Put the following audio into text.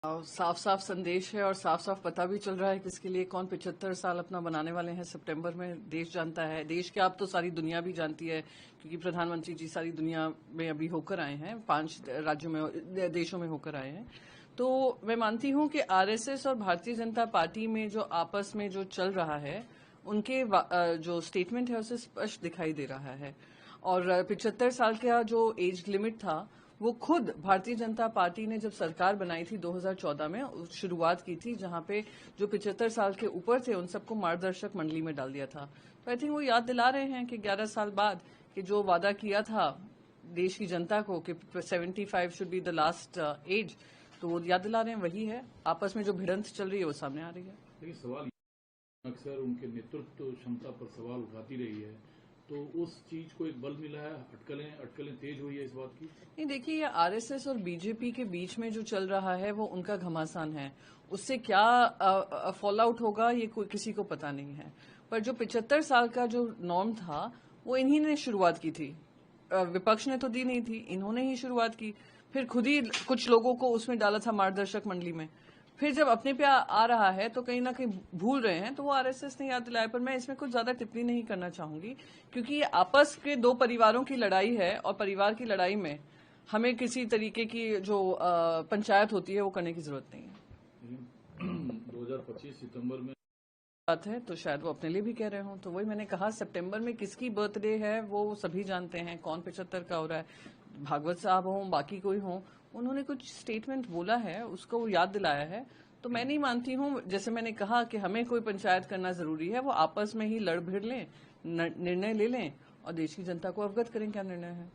साफ साफ संदेश है और साफ साफ पता भी चल रहा है कि इसके लिए कौन 75 साल अपना बनाने वाले हैं। सितंबर में देश जानता है, देश क्या अब तो सारी दुनिया भी जानती है, क्योंकि प्रधानमंत्री जी सारी दुनिया में अभी होकर आए हैं, 5 राज्यों में, देशों में होकर आए हैं। तो मैं मानती हूं कि आरएसएस और भारतीय जनता पार्टी में जो आपस में जो चल रहा है, उनके जो स्टेटमेंट है उसे स्पष्ट दिखाई दे रहा है। और 75 साल का जो एज लिमिट था, वो खुद भारतीय जनता पार्टी ने जब सरकार बनाई थी 2014 में शुरुआत की थी, जहां पे जो 75 साल के ऊपर थे उन सबको मार्गदर्शक मंडली में डाल दिया था। तो आई थिंक वो याद दिला रहे हैं कि 11 साल बाद कि जो वादा किया था देश की जनता को कि 75 should be the last age, तो वो याद दिला रहे हैं, वही है। आपस में जो भिड़ंत चल रही है वो सामने आ रही है। लेकिन सवाल अक्सर उनके नेतृत्व क्षमता पर सवाल उठाती रही है, तो उस चीज को एक बल मिला है, अटकलें तेज हुई है इस बात की। नहीं, देखिए, ये आरएसएस और बीजेपी के बीच में जो चल रहा है वो उनका घमासान है। उससे क्या फॉल आउट होगा ये कोई किसी को पता नहीं है। पर जो 75 साल का जो नॉर्म था वो इन्हीं ने शुरुआत की थी, विपक्ष ने तो दी नहीं थी, इन्होंने ही शुरुआत की। फिर खुद ही कुछ लोगों को उसमें डाला था मार्गदर्शक मंडली में। फिर जब अपने पे आ रहा है तो कहीं ना कहीं भूल रहे हैं, तो वो आरएसएस ने याद दिलाया। पर मैं इसमें कुछ ज्यादा टिप्पणी नहीं करना चाहूंगी, क्योंकि ये आपस के दो परिवारों की लड़ाई है और परिवार की लड़ाई में हमें किसी तरीके की जो पंचायत होती है वो करने की जरूरत नहीं है। 2025 सितंबर में बात है तो शायद वो अपने लिए भी कह रहे हों। तो वही मैंने कहा, सितंबर में किसकी बर्थडे है वो सभी जानते हैं, कौन 75 का हो रहा है। भागवत साहब हों, बाकी कोई हों, उन्होंने कुछ स्टेटमेंट बोला है, उसको वो याद दिलाया है। तो मैं नहीं मानती हूं, जैसे मैंने कहा कि हमें कोई पंचायत करना जरूरी है, वो आपस में ही लड़ भिड़ लें, निर्णय ले लें और देश की जनता को अवगत करें क्या निर्णय है।